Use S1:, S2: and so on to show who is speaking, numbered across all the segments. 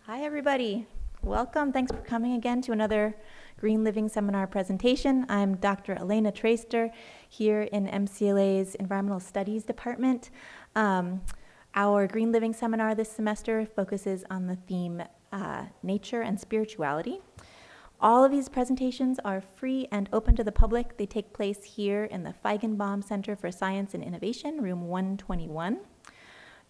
S1: Hi, everybody. Welcome. Thanks for coming again to another Green Living Seminar presentation. I'm Dr. Elena Traister here in MCLA's Environmental Studies Department. Our Green Living Seminar this semester focuses on the theme nature and spirituality. All of these presentations are free and open to the public. They take place here in the Feigenbaum Center for Science and Innovation, room 121.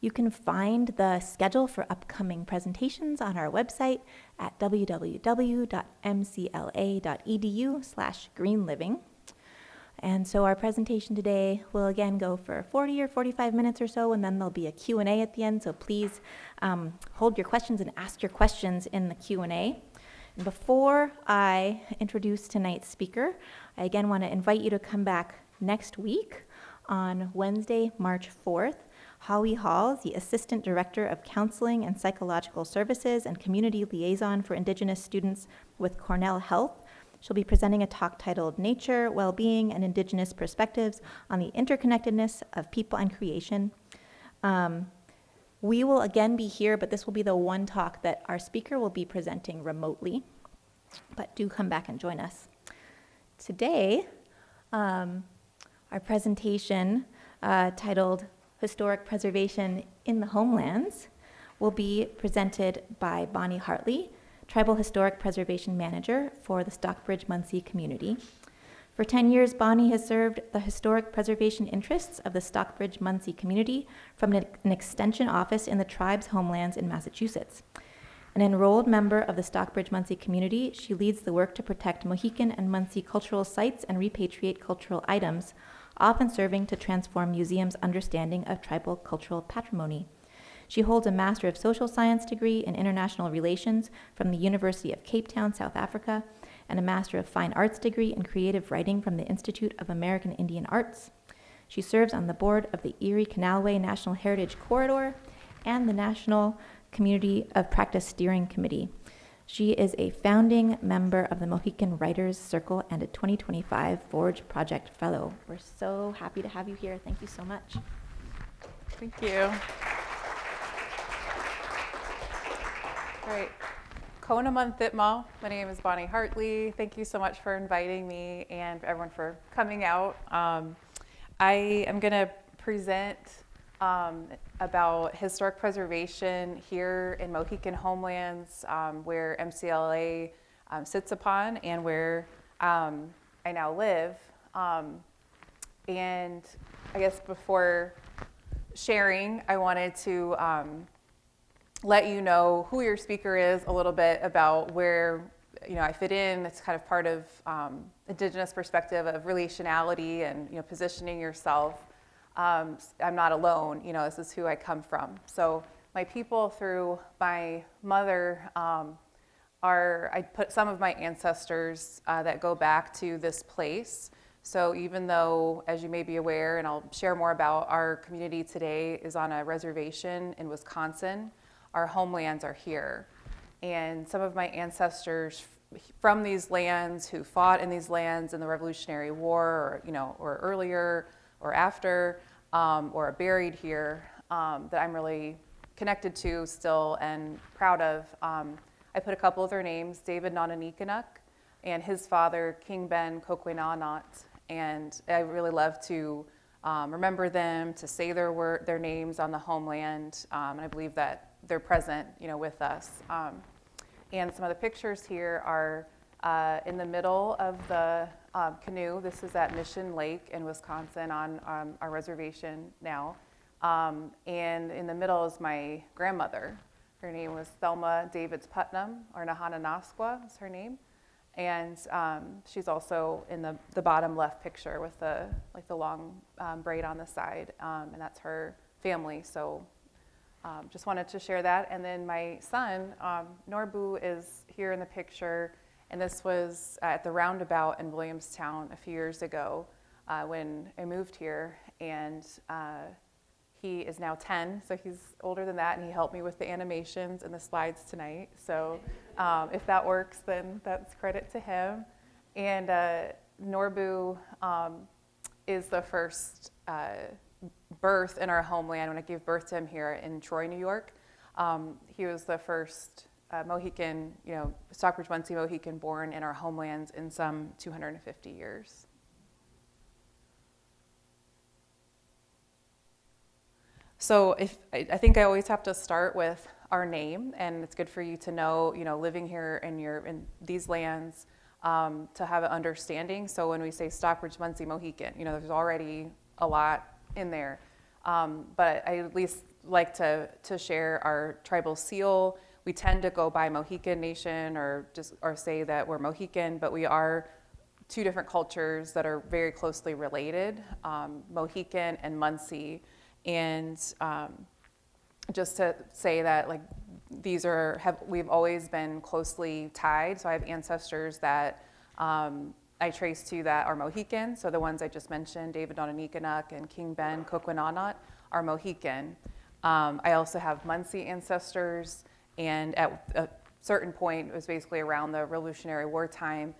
S1: You can find the schedule for upcoming presentations on our website at www.mcla.edu/greenliving. And so our presentation today will again go for 40 or 45 minutes or so, and then there'll be a Q&A at the end, so please hold your questions and ask your questions in the Q&A. And before I introduce tonight's speaker, I again want to invite you to come back next week on Wednesday, March 4th. Howie Hall, the Assistant Director of Counseling and Psychological Services and Community Liaison for Indigenous Students with Cornell Health. She'll be presenting a talk titled Nature, Well-Being, and Indigenous Perspectives on the Interconnectedness of People and Creation. We will again be here, but this will be the one talk that our speaker will be presenting remotely. But do come back and join us. Today, our presentation titled Historic Preservation in the Homelands will be presented by Bonney Hartley, Tribal Historic Preservation Manager for the Stockbridge-Munsee Community. For 10 years, Bonney has served the historic preservation interests of the Stockbridge-Munsee Community from an extension office in the tribe's homelands in Massachusetts. An enrolled member of the Stockbridge-Munsee Community, she leads the work to protect Mohican and Munsee cultural sites and repatriate cultural items, often serving to transform museums' understanding of tribal cultural patrimony. She holds a Master of Social Science degree in International Relations from the University of Cape Town, South Africa, and a Master of Fine Arts degree in Creative Writing from the Institute of American Indian Arts. She serves on the board of the Erie Canalway National Heritage Corridor and the National Community of Practice Steering Committee. She is a founding member of the Mohican Writers Circle and a 2025 Forge Project Fellow. We're so happy to have you here. Thank you so much.
S2: Thank you. Great. Konaman Thitma. My name is Bonney Hartley. Thank you so much for inviting me and everyone for coming out. I am going to present about historic preservation here in Mohican Homelands, where MCLA sits upon and where I now live. And I guess before sharing, I wanted to let you know who your speaker is, a little bit about where I fit in. It's kind of part of Indigenous perspective of relationality and positioning yourself. I'm not alone, this is who I come from. So my people through my mother I put some of my ancestors that go back to this place. So even though, as you may be aware, and I'll share more about, our community today is on a reservation in Wisconsin, our homelands are here. And some of my ancestors from these lands who fought in these lands in the Revolutionary War, or earlier, or after, or are buried here, that I'm really connected to still and proud of. I put a couple of their names, David Nananikanak and his father, King Ben Kokwenanat, and I really love to remember them, to say their names on the homeland, and I believe that they're present, with us. And some of the pictures here are in the middle of the canoe. This is at Mission Lake in Wisconsin on our reservation now. And in the middle is my grandmother. Her name was Thelma Davids Putnam, or Nahananaskwa is her name. And she's also in the bottom left picture with the long braid on the side, and that's her family. So just wanted to share that. And then my son, Norbu, is here in the picture. And this was at the roundabout in Williamstown a few years ago when I moved here. And he is now 10, so he's older than that, and he helped me with the animations and the slides tonight. So if that works, then that's credit to him. And Norbu is the first birth in our homeland when I gave birth to him here in Troy, New York. He was the first Mohican, Stockbridge-Munsee Mohican born in our homelands in some 250 years. So I think I always have to start with our name, and it's good for you to know, living here in these lands, to have an understanding. So when we say Stockbridge-Munsee Mohican, there's already a lot in there. But I at least like to share our tribal seal. We tend to go by Mohican Nation or say that we're Mohican, but we are two different cultures that are very closely related, Mohican and Munsee. And just to say that, like, we've always been closely tied. So I have ancestors that I trace to that are Mohican. So the ones I just mentioned, David Nonanikanak and King Ben Coquinanat, are Mohican. I also have Munsee ancestors, and at a certain point, it was basically around the Revolutionary War time,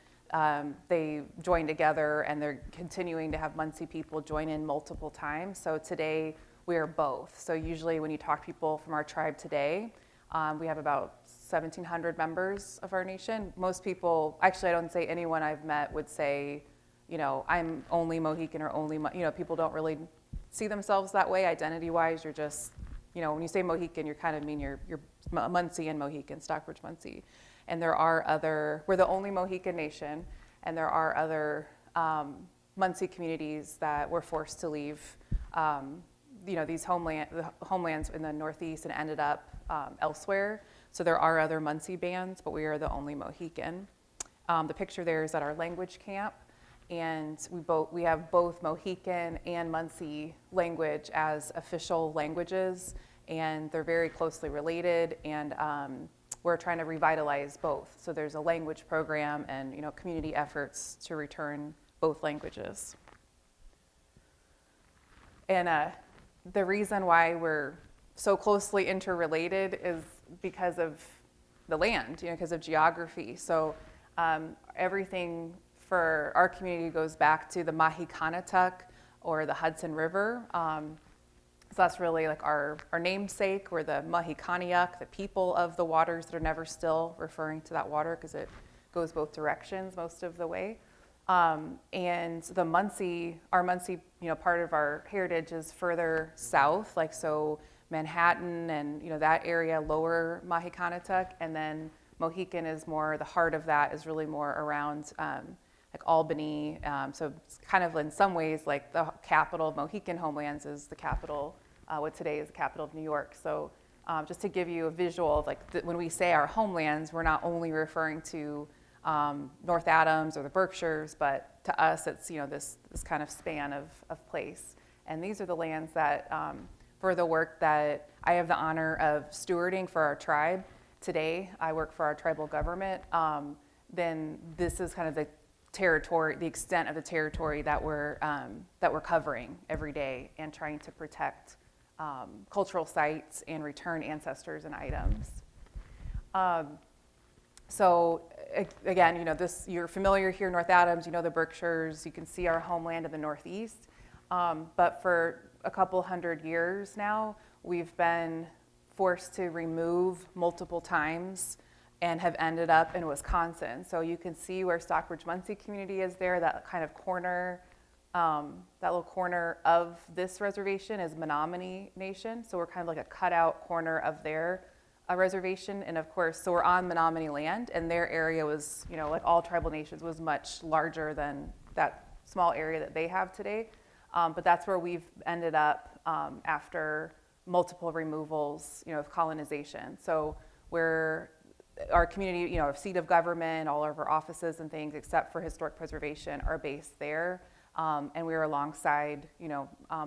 S2: they joined together, and they're continuing to have Munsee people join in multiple times. So today, we are both. So usually when you talk to people from our tribe today, we have about 1,700 members of our nation. Most people, actually I don't say anyone I've met would say, I'm only Mohican or only, people don't really see themselves that way identity-wise. You're just, when you say Mohican, you're kind of mean you're Munsee and Mohican, Stockbridge-Munsee. And we're the only Mohican nation, and there are other Munsee communities that were forced to leave these homelands in the Northeast and ended up elsewhere. So there are other Munsee bands, but we are the only Mohican. The picture there is at our language camp, and we have both Mohican and Munsee language as official languages, and they're very closely related, and we're trying to revitalize both. So there's a language program and community efforts to return both languages. And the reason why we're so closely interrelated is because of the land, because of geography. So everything for our community goes back to the Mohicanatuck or the Hudson River. So that's really like our namesake. We're the Mohicaniuc, the people of the waters that are never still, referring to that water because it goes both directions most of the way. And the Munsee, our Munsee, part of our heritage is further south, like so Manhattan and that area, lower Mohicanatuck, and then Mohican is more, the heart of that is really more around like Albany. So it's kind of in some ways like the capital of Mohican homelands is the capital, what today is the capital of New York. So just to give you a visual of like when we say our homelands, we're not only referring to North Adams or the Berkshires, but to us it's this kind of span of place. And these are the lands that for the work that I have the honor of stewarding for our tribe. Today I work for our tribal government. Then this is kind of the territory, the extent of the territory that we're covering every day and trying to protect cultural sites and return ancestors and items. So again, you're familiar here in North Adams, the Berkshires, you can see our homeland in the Northeast. But for a couple hundred years now, we've been forced to remove multiple times and have ended up in Wisconsin. So you can see where Stockbridge-Munsee Community is there, that kind of corner, that little corner of this reservation is Menominee Nation. So we're kind of like a cutout corner of their reservation. And of course, so we're on Menominee land, and their area was, like all tribal nations, was much larger than that small area that they have today. But that's where we've ended up after multiple removals, of colonization. So our community, our seat of government, all of our offices and things, except for historic preservation, are based there. And we are alongside,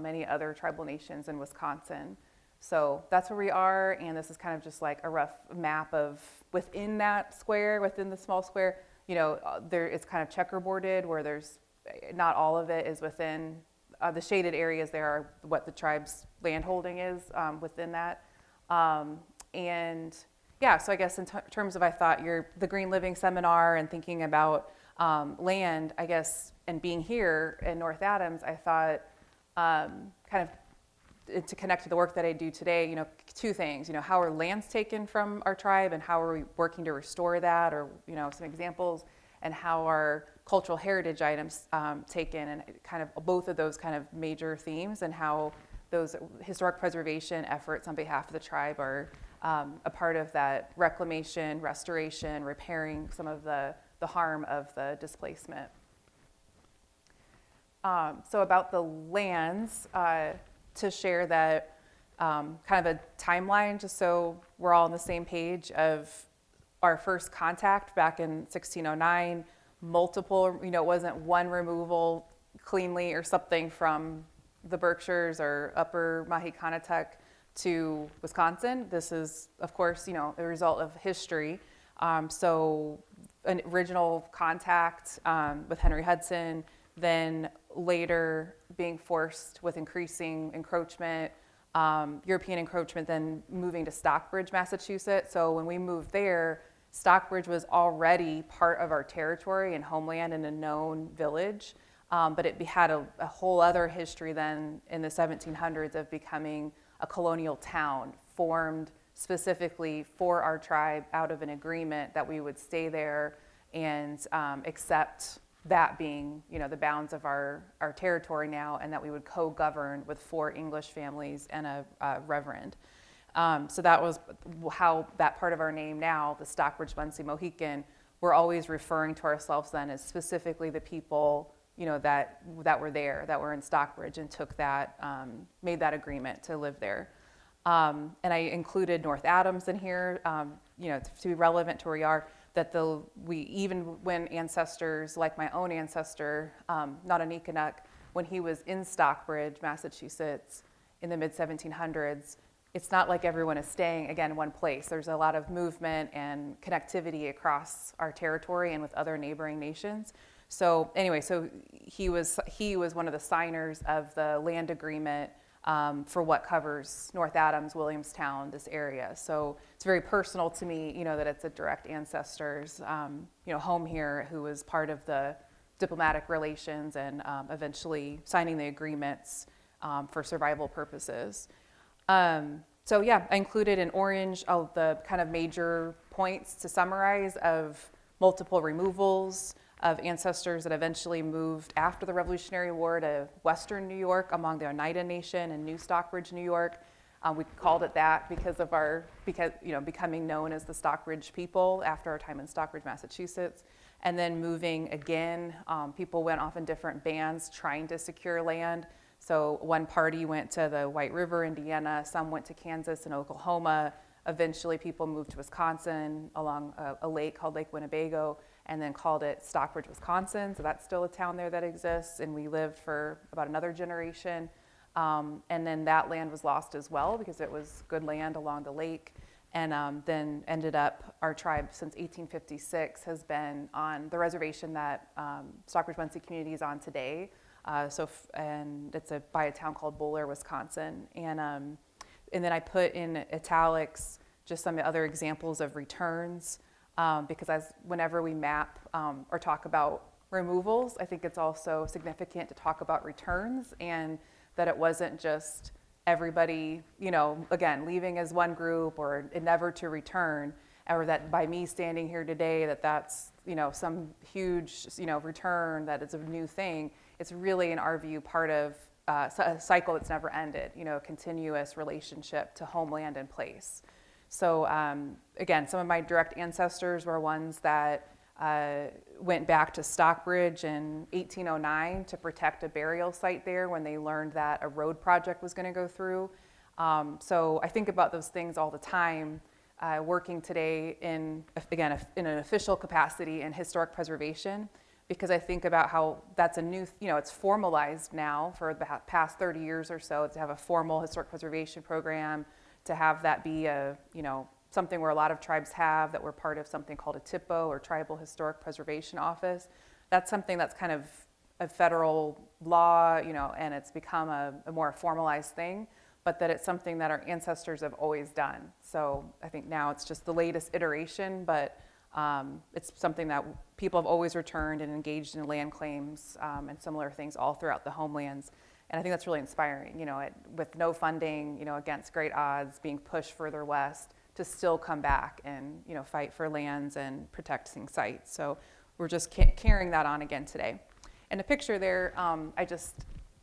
S2: many other tribal nations in Wisconsin. So that's where we are, and this is kind of just like a rough map of within that square, within the small square, there it's kind of checkerboarded where there's not all of it is within the shaded areas. There are what the tribe's landholding is within that, and yeah. So I guess in terms of the Green Living Seminar and thinking about land, I guess, and being here in North Adams, I thought kind of to connect to the work that I do today, two things, how are lands taken from our tribe and how are we working to restore that, or, some examples, and how are cultural heritage items taken, and kind of both of those kind of major themes, and how those historic preservation efforts on behalf of the tribe are a part of that reclamation, restoration, repairing some of the harm of the displacement. So about the lands, to share that kind of a timeline, just so we're all on the same page, of our first contact back in 1609, multiple, it wasn't one removal cleanly or something from the Berkshires or Upper Mohicanatuck to Wisconsin. This is, of course, a result of history. So an original contact with Henry Hudson, then later being forced with increasing encroachment, European encroachment, then moving to Stockbridge, Massachusetts. So when we moved there, Stockbridge was already part of our territory and homeland and a known village, but it had a whole other history then in the 1700s of becoming a colonial town formed specifically for our tribe out of an agreement that we would stay there and accept that being, the bounds of our territory now, and that we would co-govern with 4 English families and a reverend. So that was how that part of our name now, the Stockbridge-Munsee Mohican, we're always referring to ourselves then as specifically the people, that were there, that were in Stockbridge and took that, made that agreement to live there. And I included North Adams in here, to be relevant to where we are, that even when ancestors, like my own ancestor, Notanikanak, when he was in Stockbridge, Massachusetts in the mid-1700s, it's not like everyone is staying, again, one place. There's a lot of movement and connectivity across our territory and with other neighboring nations. So anyway, so he was one of the signers of the land agreement for what covers North Adams, Williamstown, this area. So it's very personal to me, that it's a direct ancestor's, home here, who was part of the diplomatic relations and eventually signing the agreements for survival purposes. So yeah, I included in orange all the kind of major points to summarize of multiple removals of ancestors that eventually moved after the Revolutionary War to Western New York among the Oneida Nation in New Stockbridge, New York. We called it that because becoming known as the Stockbridge people after our time in Stockbridge, Massachusetts. And then moving again, people went off in different bands trying to secure land. So one party went to the White River, Indiana, some went to Kansas and Oklahoma. Eventually people moved to Wisconsin along a lake called Lake Winnebago, and then called it Stockbridge, Wisconsin. So that's still a town there that exists, and we lived for about another generation. And then that land was lost as well because it was good land along the lake. And then ended up, our tribe since 1856 has been on the reservation that Stockbridge-Munsee Community is on today. And it's by a town called Bowler, Wisconsin. And then I put in italics just some other examples of returns, because whenever we map or talk about removals, I think it's also significant to talk about returns, and that it wasn't just everybody, again, leaving as one group or never to return, or that by me standing here today that's, some huge, return, that it's a new thing. It's really, in our view, part of a cycle that's never ended, a continuous relationship to homeland and place. So again, some of my direct ancestors were ones that went back to Stockbridge in 1809 to protect a burial site there when they learned that a road project was going to go through. So I think about those things all the time, working today in an official capacity in historic preservation, because I think about how that's a new, it's formalized now for the past 30 years or so to have a formal historic preservation program, to have that be something where a lot of tribes have, that we're part of something called a TIPO, or Tribal Historic Preservation Office. That's something that's kind of a federal law, and it's become a more formalized thing, but that it's something that our ancestors have always done. So I think now it's just the latest iteration, but it's something that people have always returned and engaged in land claims and similar things all throughout the homelands. And I think that's really inspiring, with no funding, against great odds, being pushed further west to still come back and, fight for lands and protecting sites. So we're just carrying that on again today. And the picture there, I just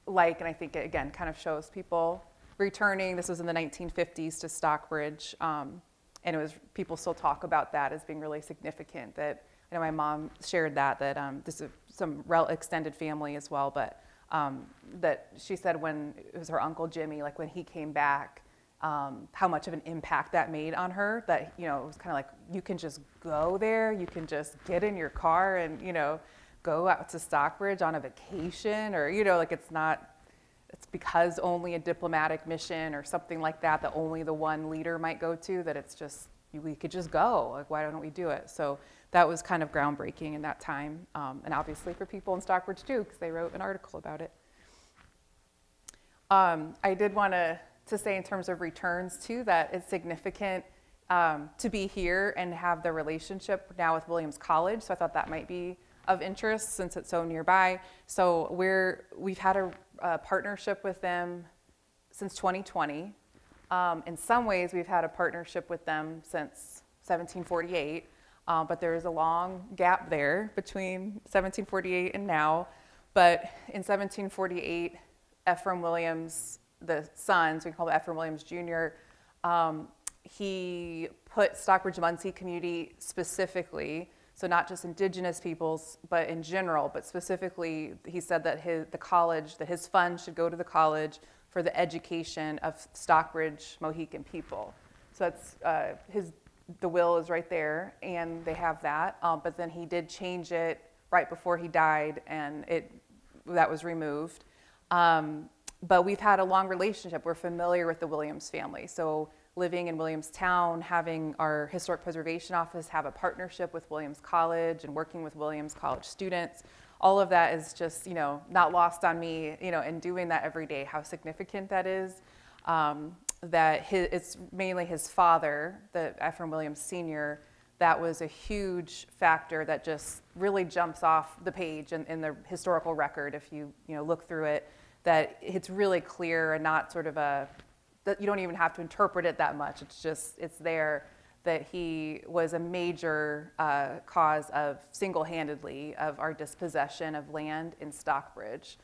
S2: like, and I think it, again, kind of shows people returning. This was in the 1950s to Stockbridge. And it was, people still talk about that as being really significant. That, my mom shared that this is some extended family as well, but that she said when it was her Uncle Jimmy, like when he came back, how much of an impact that made on her, that, it was kind of like, you can just go there, you can just get in your car and, go out to Stockbridge on a vacation, or, like it's because only a diplomatic mission or something like that, that only the one leader might go to, that it's just, we could just go, like, why don't we do it? So that was kind of groundbreaking in that time, and obviously for people in Stockbridge too, because they wrote an article about it. I did want to say in terms of returns too, that it's significant to be here and have the relationship now with Williams College. So I thought that might be of interest since it's so nearby. So we've had a partnership with them since 2020. In some ways, we've had a partnership with them since 1748, but there is a long gap there between 1748 and now. But in 1748, Ephraim Williams, the son, so we call him Ephraim Williams Jr., he put Stockbridge-Munsee Community specifically, so not just indigenous peoples, but in general, but specifically, he said that his funds should go to the college for the education of Stockbridge Mohican people. So that's the will is right there, and they have that. But then he did change it right before he died, and that was removed. But we've had a long relationship. We're familiar with the Williams family. So living in Williamstown, having our historic preservation office have a partnership with Williams College and working with Williams College students, all of that is just, not lost on me, and doing that every day, how significant that is. It's mainly his father, the Ephraim Williams Sr., that was a huge factor that just really jumps off the page in the historical record. If you look through it, that it's really clear and not sort of that you don't even have to interpret it that much. It's there, that he was a major cause of single-handedly of our dispossession of land in Stockbridge,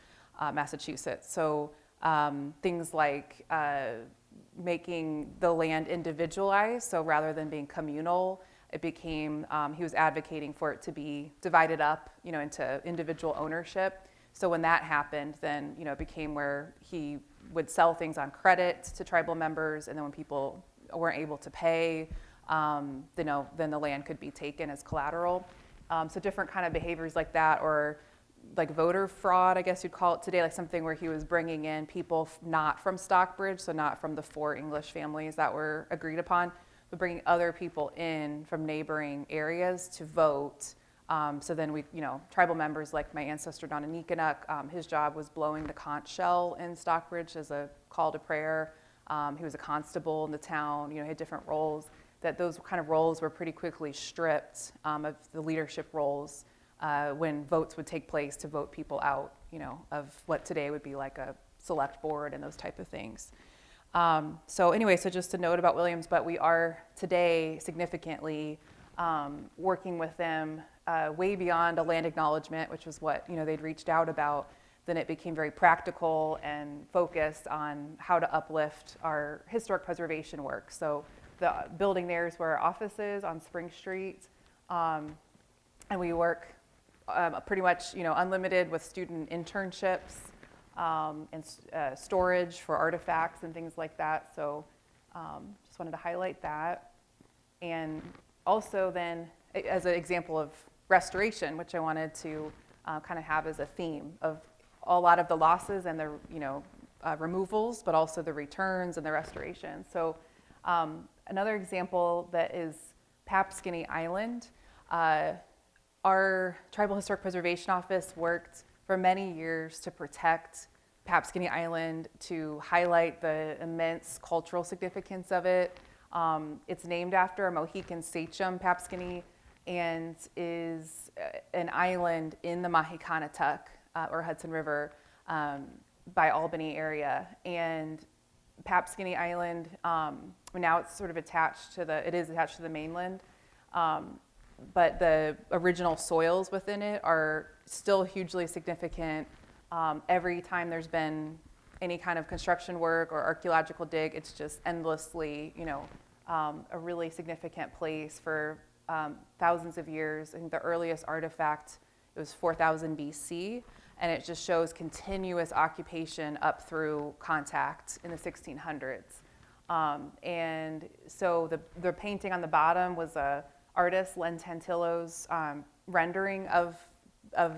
S2: Massachusetts. So things like making the land individualized, so rather than being communal, it became, he was advocating for it to be divided up, into individual ownership. So when that happened, then, it became where he would sell things on credit to tribal members, and then when people weren't able to pay, then the land could be taken as collateral. So different kind of behaviors like that, or like voter fraud, I guess you'd call it today, like something where he was bringing in people not from Stockbridge, so not from the 4 English families that were agreed upon, but bringing other people in from neighboring areas to vote. So then we, tribal members like my ancestor Don Anikanuk, his job was blowing the conch shell in Stockbridge as a call to prayer. He was a constable in the town, he had different roles, that those kind of roles were pretty quickly stripped of the leadership roles when votes would take place to vote people out, of what today would be like a select board and those type of things. So anyway, so just a note about Williams, but we are today significantly working with them way beyond a land acknowledgement, which was what they'd reached out about. Then it became very practical and focused on how to uplift our historic preservation work. So the building there is where our office is on Spring Street, and we work pretty much unlimited with student internships and storage for artifacts and things like that. So just wanted to highlight that. And also then, as an example of restoration, which I wanted to kind of have as a theme of a lot of the losses and the removals, but also the returns and the restoration. So another example that is Papskinny Island. Our Tribal Historic Preservation Office worked for many years to protect Papskinny Island, to highlight the immense cultural significance of it. It's named after a Mohican sachem, Papskinny, and is an island in the Mohican or Hudson River. by Albany area. And Papscony Island, now it's sort of attached to the mainland, but the original soils within it are still hugely significant. Every time there's been any kind of construction work or archaeological dig, it's just endlessly, a really significant place for thousands of years. I think the earliest artifact, it was 4000 BC, and it just shows continuous occupation up through contact in the 1600s. And so the painting on the bottom was a artist, Len Tantillo's rendering of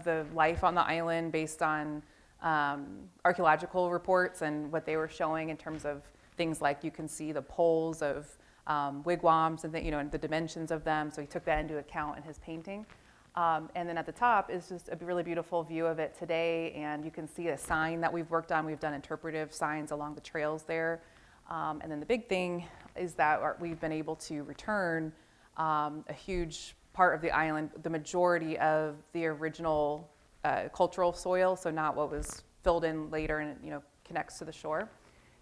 S2: the life on the island based on archaeological reports and what they were showing in terms of things like you can see the poles of wigwams and and the dimensions of them. So he took that into account in his painting. And then at the top is just a really beautiful view of it today. And you can see a sign that we've worked on. We've done interpretive signs along the trails there. And then the big thing is that we've been able to return a huge part of the island, the majority of the original cultural soil, so not what was filled in later and connects to the shore.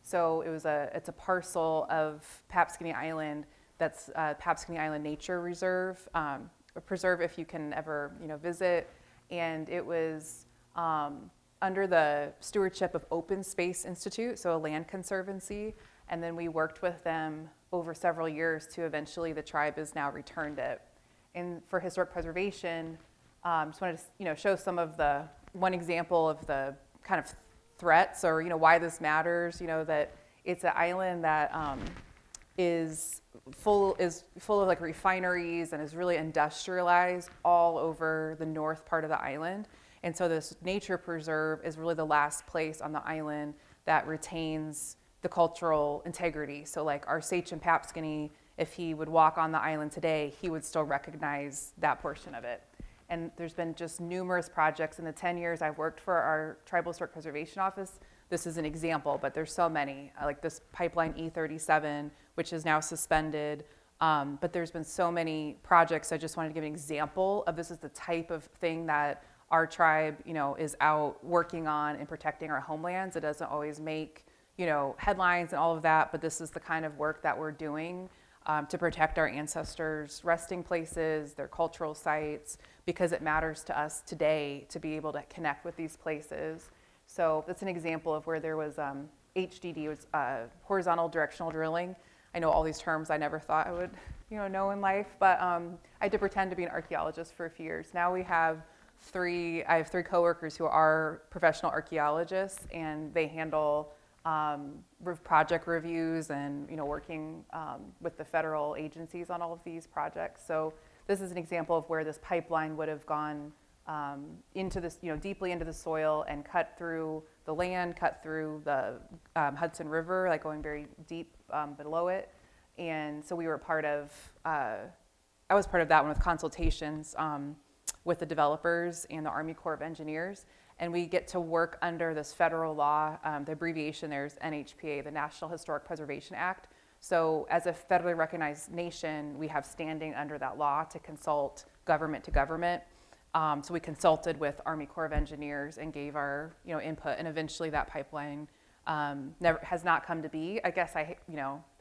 S2: So it's a parcel of Papscony Island that's Papscony Island Nature Reserve, preserve if you can ever visit, and it was under the stewardship of Open Space Institute, so a land conservancy, and then we worked with them over several years to eventually the tribe has now returned it. And for historic preservation, just wanted to show some of one example of the kind of threats or why this matters. That it's an island that is full of like refineries and is really industrialized all over the north part of the island. And so this nature preserve is really the last place on the island that retains the cultural integrity. So like our sachem Papscony, if he would walk on the island today, he would still recognize that portion of it. And there's been just numerous projects in the 10 years I've worked for our Tribal Historic Preservation Office. This is an example, but there's so many, like this pipeline E37, which is now suspended. But there's been so many projects. I just wanted to give an example of this is the type of thing that our tribe, is out working on and protecting our homelands. It doesn't always make, headlines and all of that, but this is the kind of work that we're doing to protect our ancestors' resting places, their cultural sites, because it matters to us today to be able to connect with these places. So that's an example of where there was HDD, was horizontal directional drilling. I know all these terms I never thought I would know in life, but I had to pretend to be an archaeologist for a few years. Now I have three coworkers who are professional archaeologists, and they handle project reviews and working with the federal agencies on all of these projects. So this is an example of where this pipeline would have gone into this, deeply into the soil and cut through the land, cut through the Hudson River, like going very deep below it. And so we were I was part of that one with consultations with the developers and the Army Corps of Engineers. And we get to work under this federal law. The abbreviation there is NHPA, the National Historic Preservation Act. So as a federally recognized nation, we have standing under that law to consult government to government. So we consulted with Army Corps of Engineers and gave our input, and eventually that pipeline has not come to be. I guess I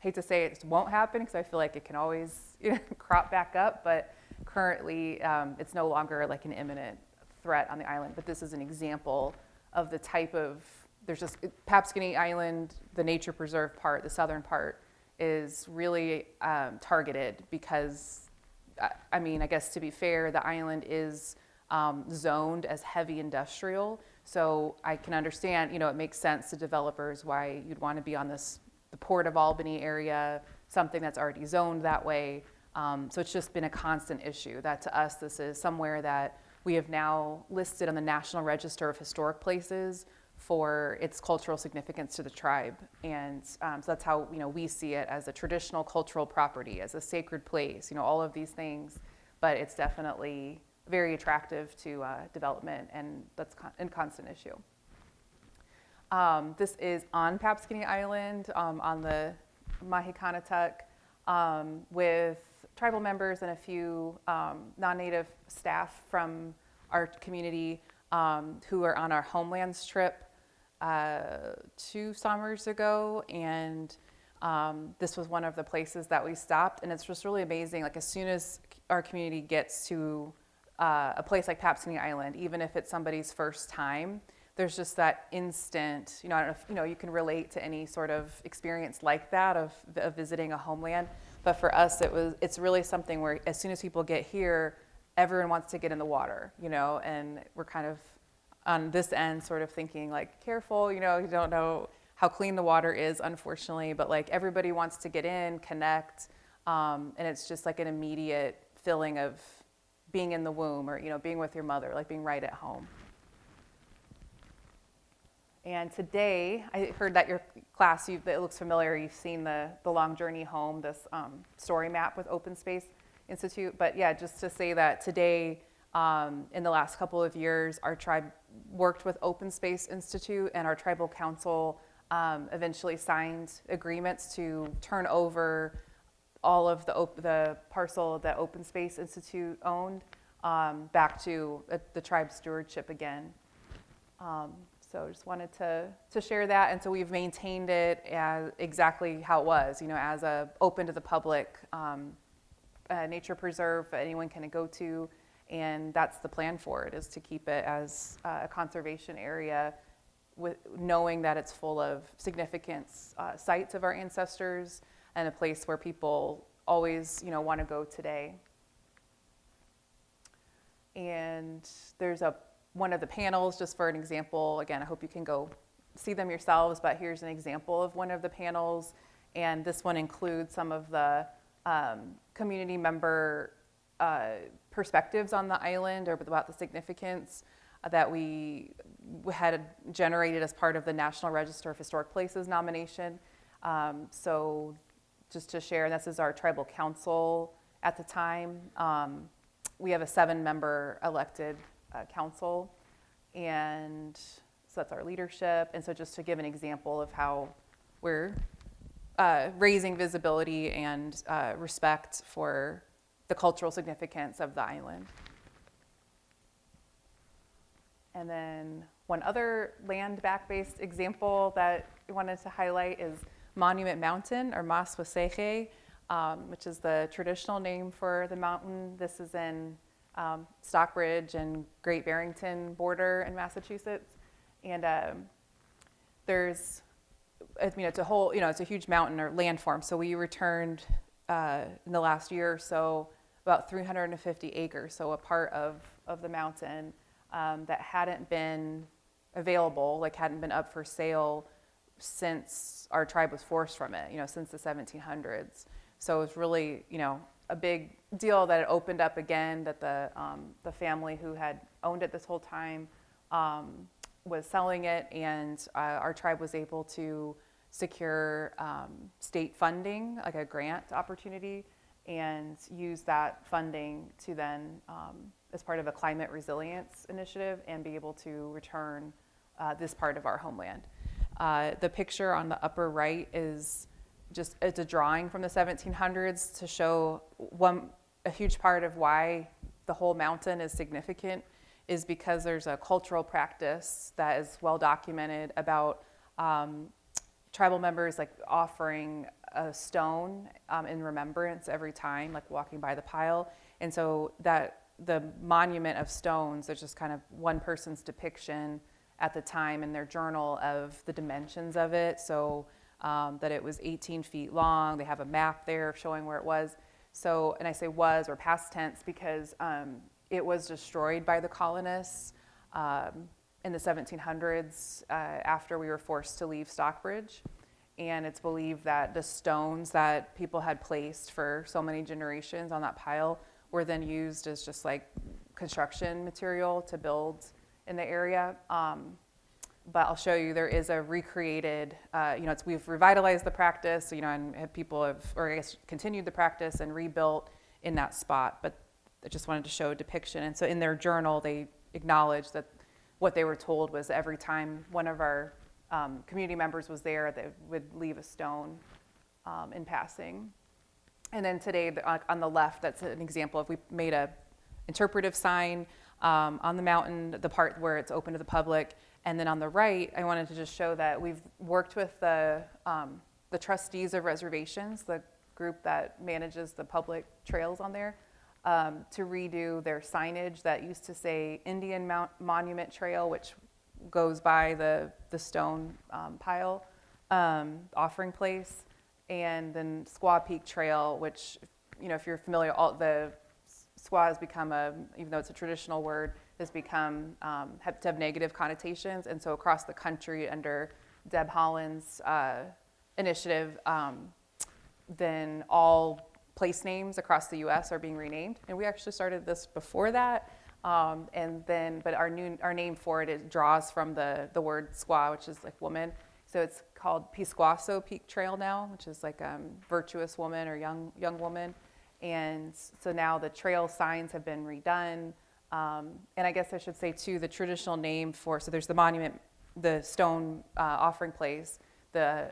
S2: hate to say it won't happen because I feel like it can always crop back up, but currently it's no longer like an imminent threat on the island. But this is an example of the type of, there's just Papscony Island, the nature preserve part, the southern part, is really targeted because, I guess to be fair, the island is zoned as heavy industrial. So I can understand, it makes sense to developers why you'd want to be on the Port of Albany area, something that's already zoned that way. So it's just been a constant issue that to us, this is somewhere that we have now listed on the National Register of Historic Places for its cultural significance to the tribe. And so that's how we see it, as a traditional cultural property, as a sacred place, all of these things. But it's definitely very attractive to development, and that's a constant issue. This is on Papscony Island, on the Mohican with tribal members and a few non-native staff from our community who are on our Homelands trip. 2 summers ago, and this was one of the places that we stopped, and it's just really amazing. Like, as soon as our community gets to a place like Papscony Island, even if it's somebody's first time, there's just that instant, I don't know if you can relate to any sort of experience like that of visiting a homeland, but for us it's really something where as soon as people get here, everyone wants to get in the water, and we're kind of on this end sort of thinking like, careful, you don't know how clean the water is, unfortunately, but like everybody wants to get in, connect, and it's just like an immediate feeling of being in the womb, or being with your mother, like being right at home. And today, I heard that your class, it looks familiar, you've seen the Long Journey Home, this story map with Open Space Institute. But yeah, just to say that today, in the last couple of years, our tribe worked with Open Space Institute, and our tribal council eventually signed agreements to turn over all of the parcel that Open Space Institute owned back to the tribe's stewardship again. So just wanted to share that, and so we've maintained it as exactly how it was, as a open to the public nature preserve that anyone can go to, and that's the plan for it, is to keep it as a conservation area, with knowing that it's full of significant sites of our ancestors and a place where people always want to go today. And there's one of the panels, just for an example, again, I hope you can go see them yourselves, but here's an example of one of the panels, and this one includes some of the community member perspectives on the island, or about the significance that we had generated as part of the National Register of Historic Places nomination. So just to share, this is our tribal council at the time. We have a 7-member elected council, and so that's our leadership. And so just to give an example of how we're raising visibility and respect for the cultural significance of the island. And then one other land back-based example that we wanted to highlight is Monument Mountain, or Mas Waseche, which is the traditional name for the mountain. This is in Stockbridge and Great Barrington border in Massachusetts, and there's, it's a whole, it's a huge mountain or landform. So we returned in the last year or so about 350 acres, so a part of the mountain that hadn't been available, like hadn't been up for sale since our tribe was forced from it, since the 1700s. So it was really, a big deal that it opened up again, that the family who had owned it this whole time was selling it, and our tribe was able to secure state funding, like a grant opportunity, and use that funding to then, as part of a climate resilience initiative, and be able to return this part of our homeland. The picture on the upper right is it's a drawing from the 1700s to show a huge part of why the whole mountain is significant is because there's a cultural practice that is well documented about tribal members like offering a stone in remembrance every time, like walking by the pile. And so that the monument of stones, there's just kind of one person's depiction at the time in their journal of the dimensions of it. So that it was 18 feet long. They have a map there showing where it was. So, and I say was or past tense because it was destroyed by the colonists in the 1700s after we were forced to leave Stockbridge. And it's believed that the stones that people had placed for so many generations on that pile were then used as just like construction material to build in the area. But I'll show you, there is a recreated, we've revitalized the practice, and people have, or I guess, continued the practice and rebuilt in that spot. But I just wanted to show a depiction. And so in their journal, they acknowledged that what they were told was every time one of our community members was there, they would leave a stone in passing. And then today, on the left, that's an example of, we made a interpretive sign on the mountain, the part where it's open to the public, And then on the right, I wanted to just show that we've worked with the trustees of reservations, the group that manages the public trails on there, to redo their signage that used to say Indian Monument Trail, which goes by the stone pile, offering place, and then Squaw Peak Trail, which, you know, if you're familiar, all the squaw has become even though it's a traditional word, has become, to have negative connotations. And so across the country under Deb Holland's initiative, then all place names across the US are being renamed. And we actually started this before that. But our name for it draws from the word squaw, which is like woman. So it's called Pisquasso Peak Trail now, which is like virtuous woman or young woman. And so now the trail signs have been redone. And I guess I should say too, the traditional name so there's the monument, the stone offering place, then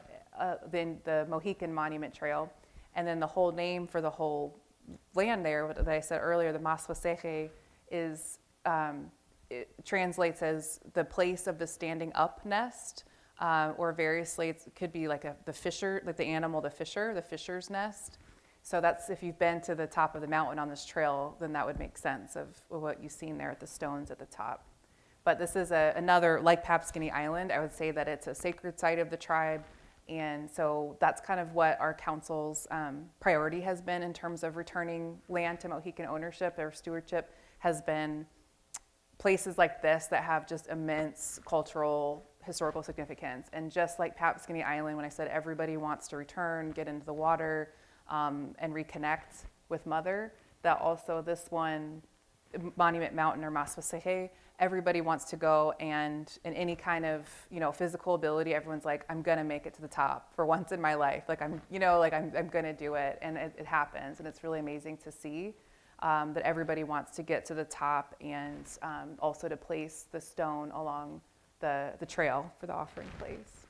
S2: the Mohican Monument Trail, and then the whole name for the whole land there that I said earlier, the Maswaseje, it translates as the place of the standing up nest, or variously it could be like the fisher, like the animal, the fisher's nest. So that's, if you've been to the top of the mountain on this trail, then that would make sense of what you've seen there at the stones at the top. But this is another, like Papscony Island, I would say that it's a sacred site of the tribe. And so that's kind of what our council's priority has been in terms of returning land to Mohican ownership or stewardship, has been places like this that have just immense cultural, historical significance. And just like Papscony Island, when I said everybody wants to return, get into the water, and reconnect with Mother, that also this one, Monument Mountain or Maswaseje, everybody wants to go, and in any kind of, you know, physical ability, everyone's like, I'm gonna make it to the top for once in my life. Like I'm gonna do it, and it happens, and it's really amazing to see that everybody wants to get to the top, and also to place the stone along the trail for the offering place.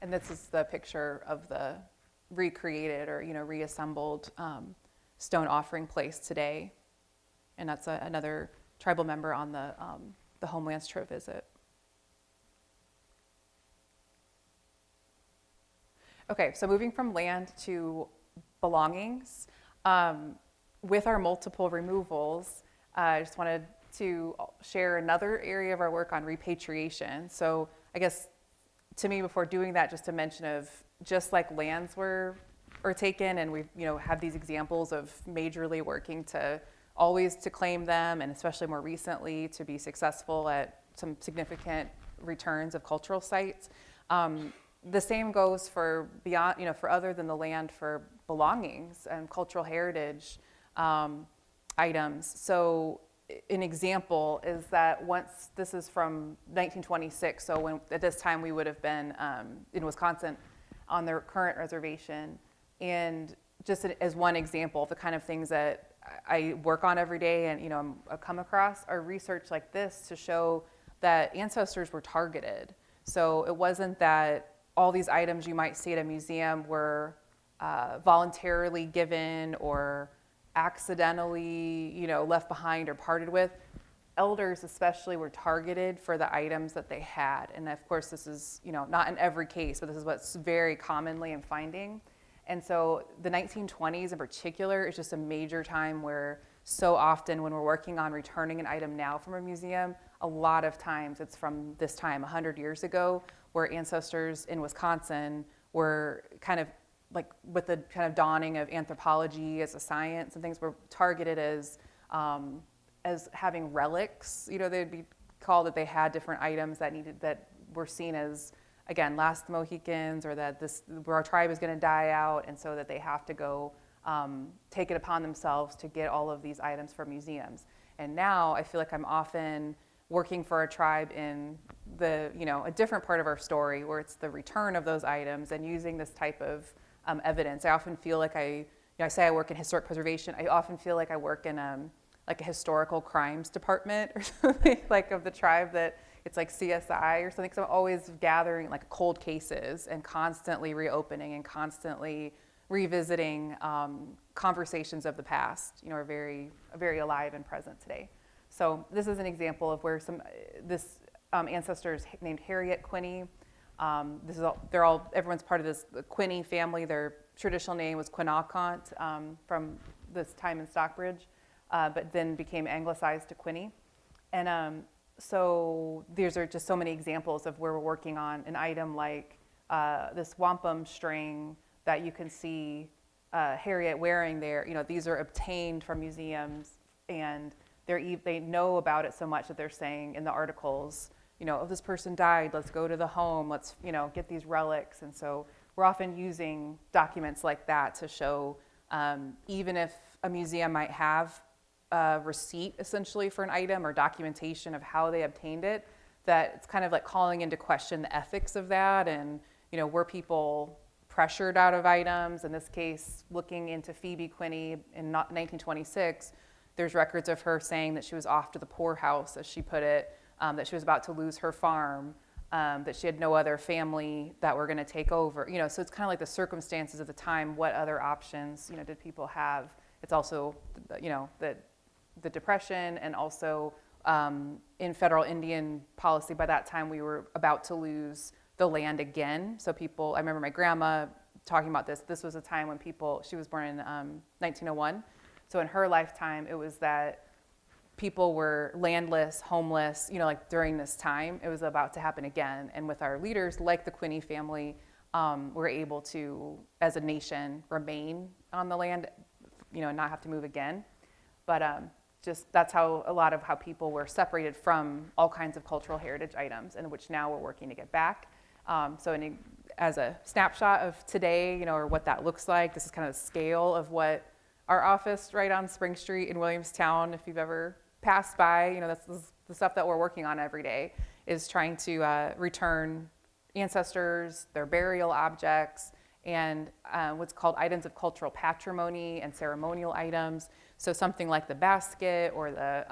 S2: And this is the picture of the recreated or, you know, reassembled stone offering place today. And that's another tribal member on the Homelands trip visit. Okay, so moving from land to belongings. With our multiple removals, I just wanted to share another area of our work on repatriation. So I guess to me, before doing that, just a mention of just like lands were taken, and we, you know, have these examples of majorly working to always to claim them, and especially more recently to be successful at some significant returns of cultural sites. The same goes for beyond, you know, for other than the land, for belongings and cultural heritage items. So an example is that once, this is from 1926, so when at this time we would have been in Wisconsin on their current reservation, and just as one example of the kind of things that I work on every day and, you know, I come across are research like this to show that ancestors were targeted. So it wasn't that all these items you might see at a museum were voluntarily given or accidentally, you know, left behind or parted with. Elders especially were targeted for the items that they had. And of course, this is, you know, not in every case, but this is what's very commonly I'm finding. And so the 1920s in particular is just a major time where so often when we're working on returning an item now from a museum, a lot of times it's from this time 100 years ago, where ancestors in Wisconsin were kind of like, with the kind of dawning of anthropology as a science and things, were targeted as having relics. You know, they'd be called that they had different items that were seen as, again, last Mohicans, or that where our tribe is going to die out, and so that they have to go take it upon themselves to get all of these items for museums. And now I feel like I'm often working for a tribe in the, you know, a different part of our story where it's the return of those items and using this type of evidence. I often feel like I say I work in historic preservation. I often feel like I work in like a historical crimes department or something, like of the tribe, that it's like CSI or something. So I'm always gathering like cold cases and constantly reopening and constantly revisiting conversations of the past, you know, are very, very alive and present today. So this is an example of where this ancestor is named Harriet Quinney. Everyone's part of this Quinney family. Their traditional name was Quinacont from this time in Stockbridge, but then became anglicized to Quinney. And so these are just so many examples of where we're working on an item like this wampum string that you can see Harriet wearing there. These are obtained from museums, and they know about it so much that they're saying in the articles, oh, this person died, let's go to the home, let's, get these relics. And so we're often using documents like that to show, even if a museum might have a receipt essentially for an item or documentation of how they obtained it, that it's kind of like calling into question the ethics of that. And, were people pressured out of items? In this case, looking into Phoebe Quinney in 1926, there's records of her saying that she was off to the poorhouse, as she put it, that she was about to lose her farm, that she had no other family that were going to take over. So it's kind of like the circumstances of the time. What other options, did people have? It's also, the Depression, and also in federal Indian policy. By that time, we were about to lose the land again. So I remember my grandma talking about this. This was a time when she was born in 1901. So in her lifetime, it was that people were landless, homeless, like during this time. It was about to happen again. And with our leaders, like the Quinney family, we're able to, as a nation, remain on the land, and not have to move again. But just that's how a lot of how people were separated from all kinds of cultural heritage items, and which now we're working to get back. As a snapshot of today, or what that looks like, this is kind of the scale of what our office right on Spring Street in Williamstown, if you've ever passed by, that's the stuff that we're working on every day, is trying to return ancestors, their burial objects, and what's called items of cultural patrimony and ceremonial items. So something like the basket or the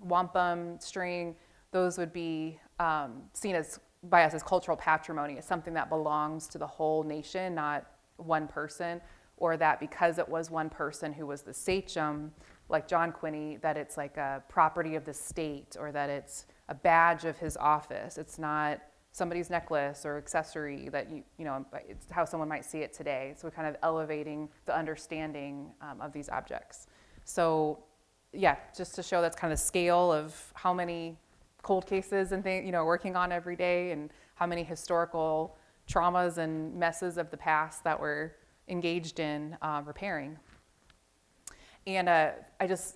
S2: wampum string, those would be seen by us as cultural patrimony. It's something that belongs to the whole nation, not one person, or that because it was one person who was the sachem, like John Quinney, that it's like a property of the state, or that it's a badge of his office. It's not somebody's necklace or accessory that it's how someone might see it today. So we're kind of elevating the understanding of these objects. So yeah, just to show that's kind of the scale of how many cold cases and things, working on every day, and how many historical traumas and messes of the past that we're engaged in repairing. And I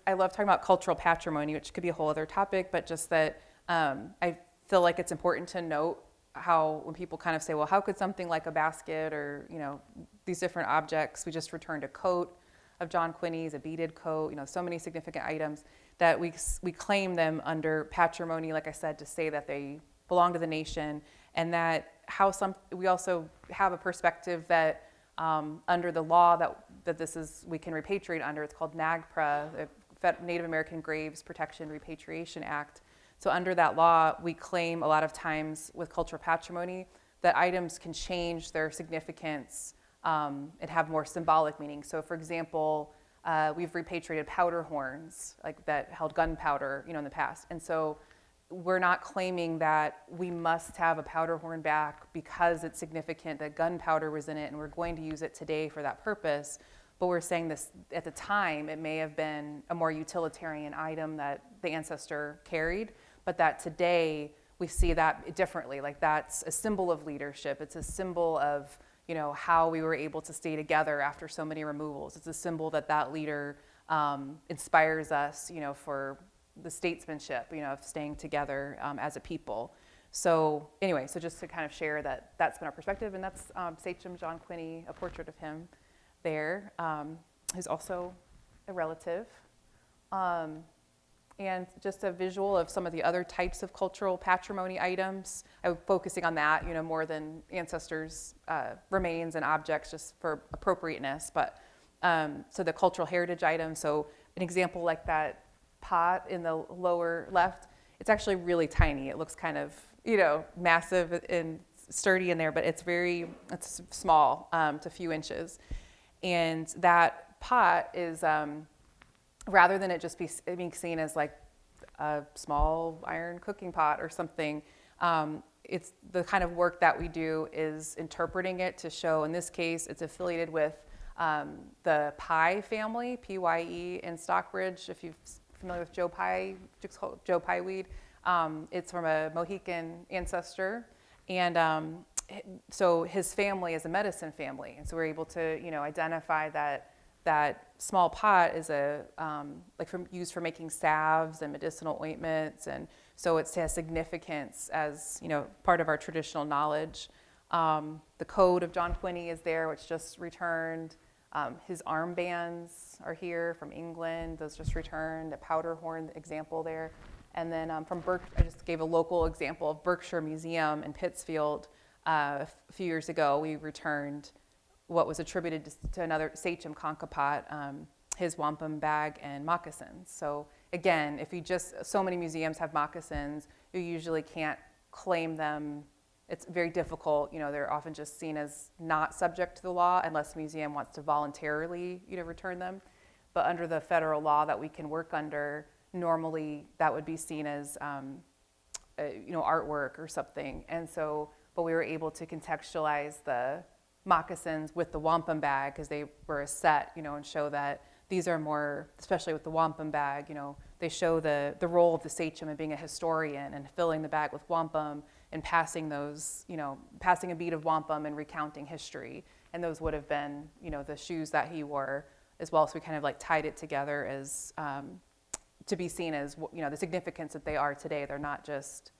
S2: love talking about cultural patrimony, which could be a whole other topic, but just that I feel like it's important to note how when people kind of say, well, how could something like a basket or, these different objects, we just returned a coat of John Quinney's, a beaded coat, so many significant items, that we claim them under patrimony, like I said, to say that they belong to the nation, and that we also have a perspective that under the law that we can repatriate under, it's called NAGPRA, the Native American Graves Protection Repatriation Act. So under that law, we claim a lot of times with cultural patrimony that items can change their significance and have more symbolic meaning. So for example, we've repatriated powder horns that held gunpowder, in the past. And so we're not claiming that we must have a powder horn back because it's significant that gunpowder was in it and we're going to use it today for that purpose. But we're saying this at the time, it may have been a more utilitarian item that the ancestor carried, but that today we see that differently. Like that's a symbol of leadership. It's a symbol of, how we were able to stay together after so many removals. It's a symbol that leader inspires us, for the statesmanship, of staying together as a people. So anyway, so just to kind of share that's been our perspective, and that's Sachem John Quinney, a portrait of him there, who's also a relative. And just a visual of some of the other types of cultural patrimony items. I'm focusing on that, more than ancestors' remains and objects, just for appropriateness. But so the cultural heritage items. So an example like that pot in the lower left, it's actually really tiny. It looks kind of, massive and sturdy in there, but it's small, to a few inches. And that pot is, rather than it just being seen as like a small iron cooking pot or something. It's the kind of work that we do is interpreting it to show, in this case, it's affiliated with the pie family, Pye in Stockbridge, if you're familiar with Joe Pye weed. It's from a Mohican ancestor, and so his family is a medicine family, and so we're able to, identify that small pot is used for making salves and medicinal ointments, and so it has significance as part of our traditional knowledge. The code of John Quinney is there, which just returned. His armbands are here from England; those just returned. A powder horn example there, and then I just gave a local example of Berkshire Museum in Pittsfield. A few years ago, we returned what was attributed to another Sachem Concopat, his wampum bag and moccasins. So again, so many museums have moccasins, you usually can't claim them. It's very difficult, they're often just seen as not subject to the law unless the museum wants to voluntarily, return them. But under the federal law that we can work under, normally that would be seen as, artwork or something. And so, but we were able to contextualize the moccasins with the wampum bag because they were a set, and show that these are more, especially with the wampum bag, they show the role of the sachem in being a historian and filling the bag with wampum and passing passing a bead of wampum and recounting history. And those would have been, the shoes that he wore as well. So we kind of tied it together as to be seen as, the significance that they are today. They're not just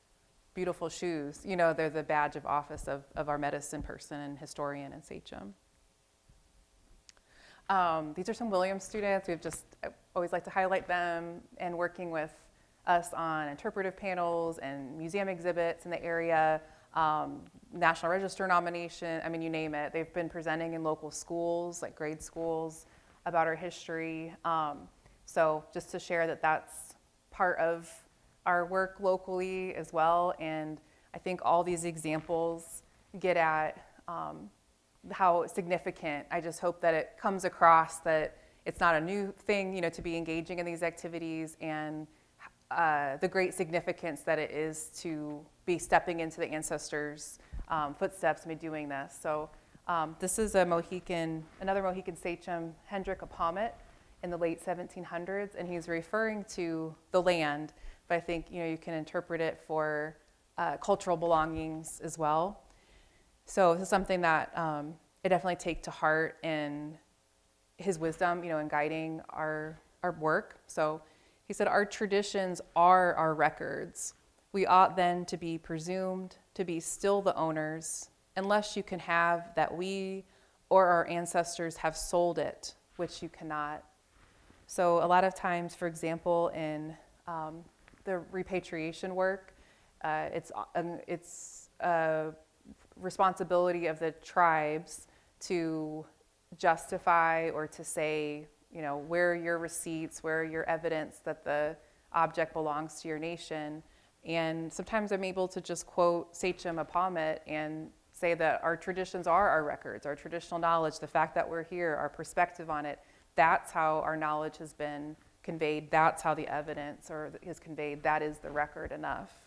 S2: beautiful shoes, they're the badge of office of our medicine person and historian and sachem. These are some Williams students. I always like to highlight them, and working with us on interpretive panels and museum exhibits in the area, National Register nomination, you name it. They've been presenting in local schools, like grade schools, about our history. So just to share that that's part of our work locally as well. And I think all these examples get at how significant. I just hope that it comes across that it's not a new thing, to be engaging in these activities, and the great significance that it is to be stepping into the ancestors' footsteps and be doing this. So this is another Mohican sachem, Hendrik Apamet, in the late 1700s, and he's referring to the land, but I think you can interpret it for cultural belongings as well. So this is something that I definitely take to heart in his wisdom, in guiding our work. So he said, "Our traditions are our records. We ought then to be presumed to be still the owners, unless you can have that we or our ancestors have sold it, which you cannot." So a lot of times, for example, in the repatriation work, it's a responsibility of the tribes to justify or to say, where are your receipts, where are your evidence that the object belongs to your nation. And sometimes I'm able to just quote Sachem Apamet and say that our traditions are our records, our traditional knowledge, the fact that we're here, our perspective on it, that's how our knowledge has been conveyed, that's how the evidence is conveyed, that is the record enough.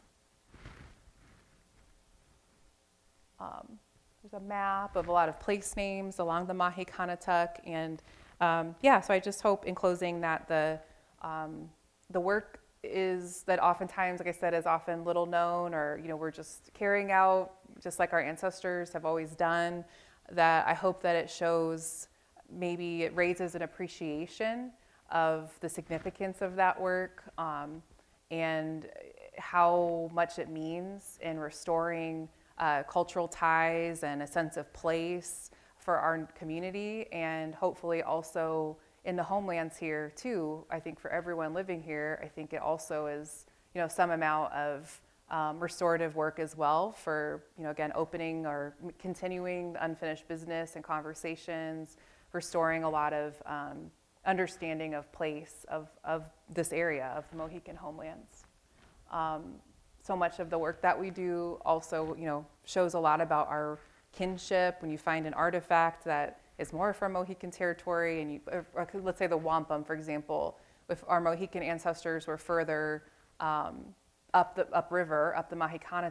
S2: There's a map of a lot of place names along the Mahicanatuck, and so I just hope in closing that the work is that oftentimes, like I said, is often little known, or we're just carrying out just like our ancestors have always done, that I hope that it shows, maybe it raises an appreciation of the significance of that work, and how much it means in restoring cultural ties and a sense of place for our community, and hopefully also in the homelands here too. I think for everyone living here, I think it also is, some amount of restorative work as well for, again, opening or continuing the unfinished business and conversations, restoring a lot of understanding of place of this area of the Mohican homelands. So much of the work that we do also, shows a lot about our kinship. When you find an artifact that is more from Mohican territory, and or let's say the wampum, for example, if our Mohican ancestors were further upriver, up the Mohican,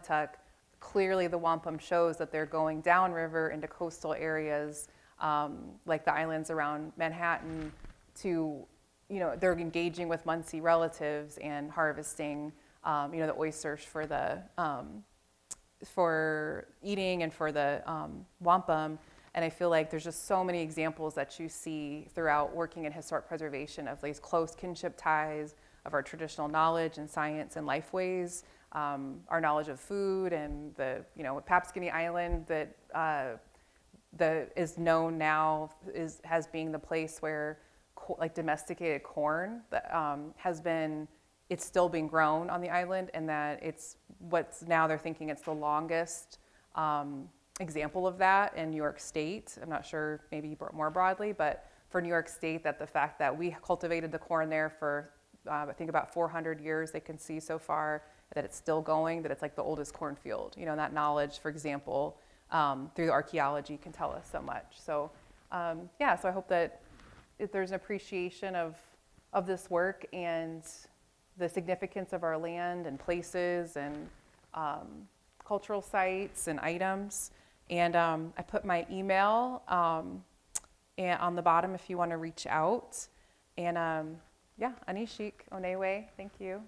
S2: clearly the wampum shows that they're going downriver into coastal areas like the islands around Manhattan to, they're engaging with Munsee relatives and harvesting, the oysters for eating and for the wampum. And I feel like there's just so many examples that you see throughout working in historic preservation of these close kinship ties, of our traditional knowledge and science and life ways, our knowledge of food, and the, Papscony Island that is known now as being the place where domesticated corn that it's still being grown on the island, and that it's now they're thinking it's the longest example of that in New York State. I'm not sure, maybe more broadly, but for New York State, that the fact that we cultivated the corn there for I think about 400 years, they can see so far, that it's still going, that it's like the oldest cornfield. And that knowledge, for example, through archaeology can tell us so much. So so I hope that if there's an appreciation of this work and the significance of our land and places and cultural sites and items. And I put my email and on the bottom if you want to reach out. And Anishik Onewe, thank you.